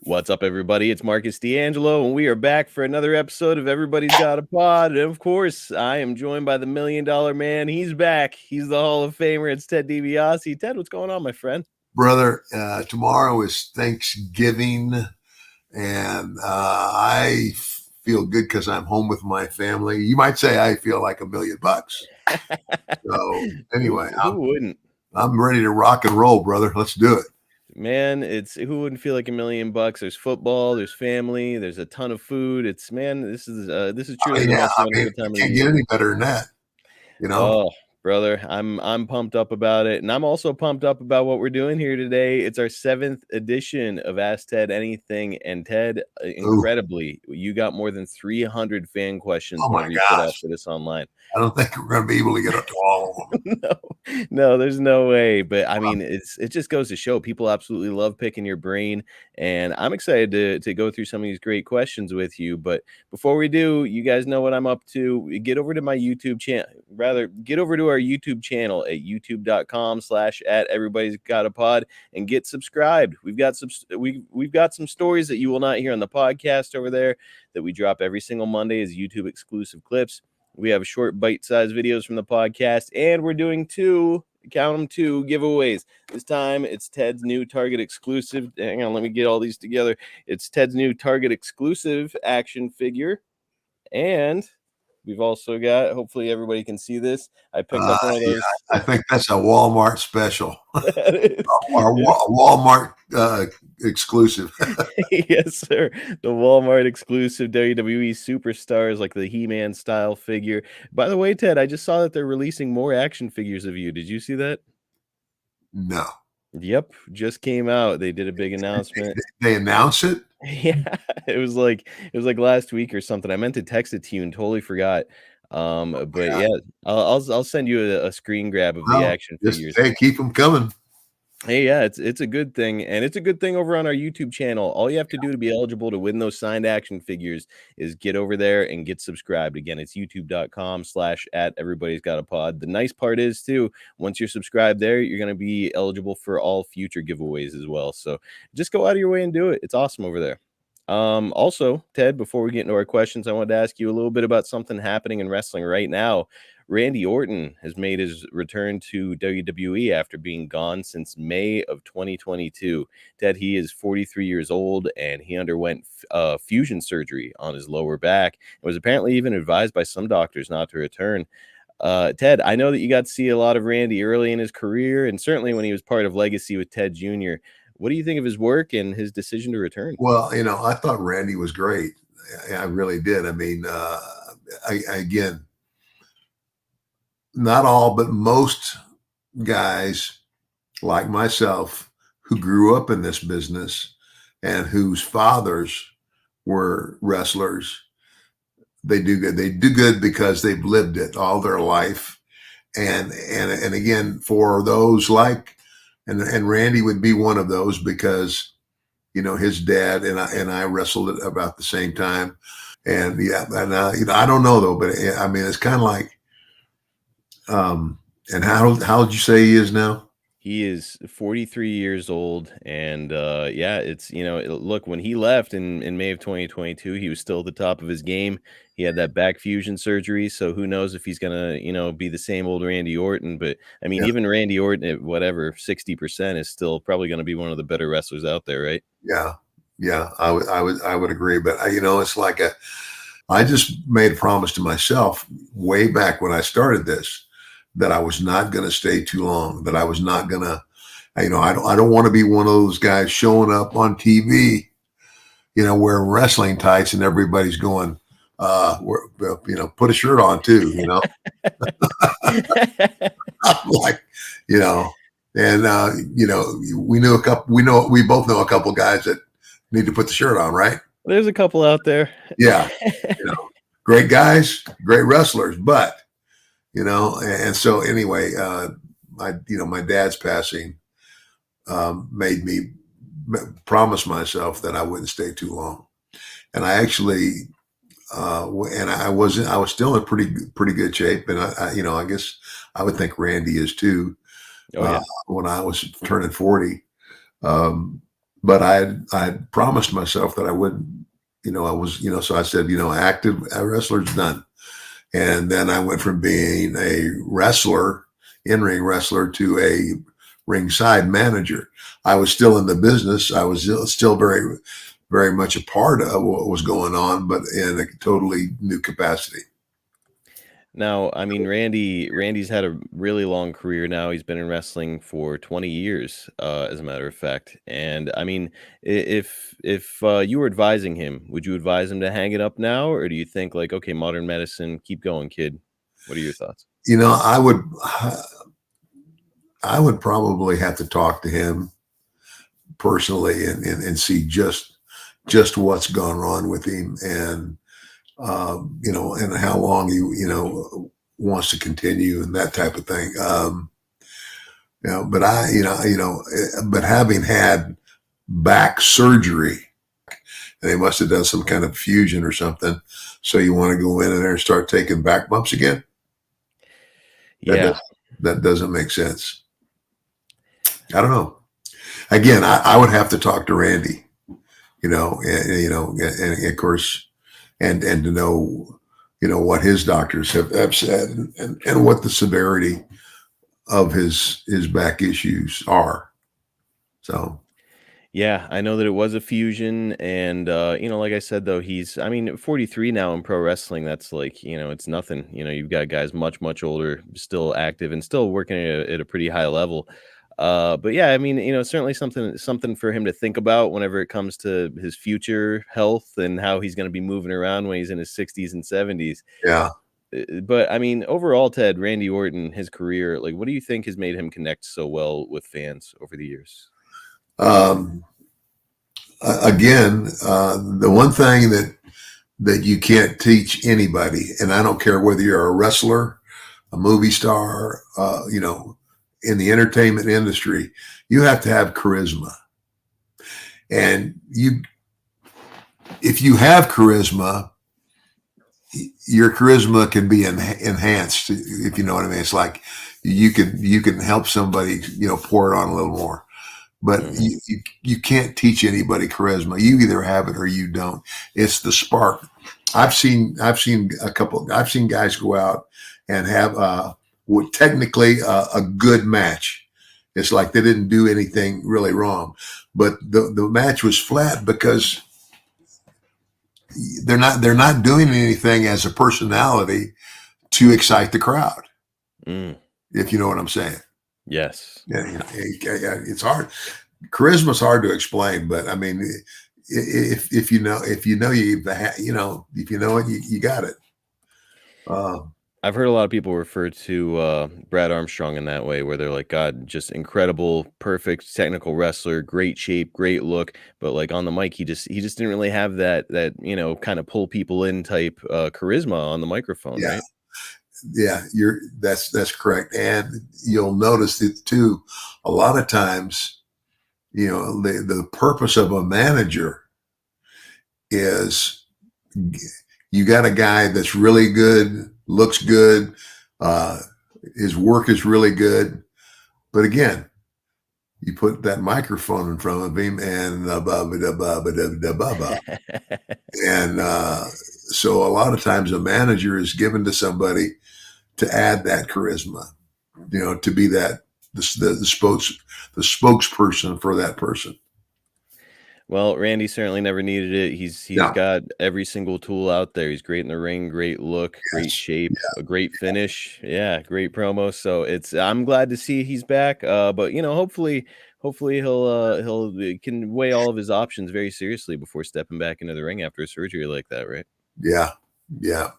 What's up, everybody? It's Marcus D'Angelo, and we are back for another episode of Everybody's Got a Pod. And of course, I am joined by the $1 Million Man. He's back. He's the Hall of Famer. It's Ted DiBiase. Ted, what's going on, my friend? Brother, tomorrow is Thanksgiving, and I feel good because I'm home with my family. You might say I feel like $1 million. So anyway, who wouldn't? I'm ready to rock and roll, brother. Let's do it. Man, it's who wouldn't feel like $1 million? There's football, there's family, there's a ton of food. This is truly the most wonderful time of the Can't year. get any better than that. Oh, brother, I'm pumped up about it, and I'm also pumped up about what we're doing here today. It's our 7th edition of Ask Ted Anything, and Ted, incredibly, you got more than 300 fan questions whenever you put out for this online. I don't think we're going to be able to get up to all of them. No, there's no way. But I mean, it just goes to show people absolutely love picking your brain, and I'm excited to go through some of these great questions with you. But before we do, you guys know what I'm up to. Get over to my YouTube channel. Rather, get over to our YouTube channel at youtube.com/@everybody's-got-a-pod and get subscribed. We've got some stories that you will not hear on the podcast over there that we drop every single Monday as YouTube exclusive clips. We have short bite-sized videos from the podcast, and we're doing two giveaways. This time it's Ted's new Target exclusive. Hang on, let me get all these together. It's Ted's new Target exclusive action figure, and we've also got, hopefully everybody can see this, I picked up one of those. Yeah, I think that's a Walmart special. Our Walmart exclusive. Yes, sir. The Walmart exclusive WWE superstars, like the He-Man style figure. By the way, Ted, I just saw that they're releasing more action figures of you. Did you see that? No. Yep, just came out. They did a big announcement. They announced it? Yeah, it was like last week or something. I meant to text it to you and totally forgot. But yeah, I'll send you a screen grab of the action figures. Hey, keep them coming. Hey, yeah, it's a good thing, and it's a good thing over on our YouTube channel. All you have to do to be eligible to win those signed action figures is get over there and get subscribed. Again, it's youtube.com/@everybody's-got-a-pod. The nice part is, too, once you're subscribed there, you're going to be eligible for all future giveaways as well. So just go out of your way and do it. It's awesome over there. Also, Ted, before we get into our questions, I wanted to ask you a little bit about something happening in wrestling right now. Randy Orton has made his return to WWE after being gone since May of 2022. Ted, he is 43 years old, and he underwent fusion surgery on his lower back and was apparently even advised by some doctors not to return. Ted, I know that you got to see a lot of Randy early in his career, and certainly when he was part of Legacy with Ted Jr. What do you think of his work and his decision to return? Well, I thought Randy was great. I really did. I mean, again, not all, but most guys like myself who grew up in this business and whose fathers were wrestlers, they do good. They do good because they've lived it all their life. And again, for those like, and Randy would be one of those because, his dad and I wrestled at about the same time. And yeah, and I don't know though, but I mean, it's kind of like, and how did you say he is now? He is 43 years old, and yeah, it's look, when he left in May of 2022, he was still at the top of his game. He had that back fusion surgery, so who knows if he's gonna be the same old Randy Orton. But I mean, even Randy Orton at whatever 60% is still probably going to be one of the better wrestlers out there, right? Yeah, I would agree. But it's like I just made a promise to myself way back when I started this, that I was not going to stay too long, that I was not going to, I don't want to be one of those guys showing up on TV, wearing wrestling tights and everybody's going, put a shirt on too, I'm like, and, we both know a couple guys that need to put the shirt on, right? There's a couple out there. Yeah. Great guys, great wrestlers, but and so anyway, my dad's passing made me promise myself that I wouldn't stay too long, and I actually, and I was still in pretty good shape, and I guess I would think Randy is too. When I was turning 40, but I had promised myself that I wouldn't, I was, so I said, active wrestler's done. And then I went from being a wrestler, in-ring wrestler, to a ringside manager. I was still in the business. I was still very, very much a part of what was going on, but in a totally new capacity. Now, I mean, Randy's had a really long career now. He's been in wrestling for 20 years, as a matter of fact. And I mean, if you were advising him, would you advise him to hang it up now, or do you think like, okay, modern medicine, keep going, kid? What are your thoughts? You know, I would probably have to talk to him personally and see just what's gone wrong with him, and and how long he wants to continue and that type of thing. But but having had back surgery, they must have done some kind of fusion or something. So you want to go in there and start taking back bumps again? That Yeah. does, that doesn't make sense. I don't know. Again, I would have to talk to Randy, and of course, and to know, what his doctors have said, and what the severity of his back issues are. So Yeah, I know that it was a fusion, and like I said, though, I mean, 43 now in pro wrestling. That's like, it's nothing. You've got guys much, much older, still active and still working at a pretty high level. But yeah, I mean, certainly something for him to think about whenever it comes to his future health and how he's going to be moving around when he's in his 60s and 70s. yeah. But I mean, overall, Ted, Randy Orton, his career, like, what do you think has made him connect so well with fans over the years? Um, Again, the one thing that you can't teach anybody, and I don't care whether you're a wrestler, a movie star, in the entertainment industry, you have to have charisma. And if you have charisma, your charisma can be enhanced, if you know what I mean. It's like you can help somebody, pour it on a little more. But Mhm. you can't teach anybody charisma. You either have it or you don't. It's the spark. I've seen guys go out and have technically a good match. It's like they didn't do anything really wrong, but the match was flat because they're not doing anything as a personality to excite the crowd. Mm, If you know what I'm saying. yes. Yeah, it's hard. Charisma's hard to explain, but I mean, if you know, if you know it, you got it. Uh, I've heard a lot of people refer to Brad Armstrong in that way, where they're like, God, just incredible, perfect technical wrestler, great shape, great look, but like on the mic, he just didn't really have that kind of pull people in type charisma on the microphone, yeah, right? yeah, that's correct, and you'll notice it too. A lot of times, the purpose of a manager is you got a guy that's really good, looks good, uh, his work is really good, but again, you put that microphone in front of him and and so a lot of times a manager is given to somebody to add that charisma, to be that the spokesperson for that person. Well, Randy certainly never needed it. He's Yeah. got every single tool out there. He's great in the ring, great look, great Yes. shape, Yeah. a great finish. Yeah, great promo. So I'm glad to see he's back. But hopefully he'll can weigh all of his options very seriously before stepping back into the ring after a surgery like that, right? Yeah. Yeah.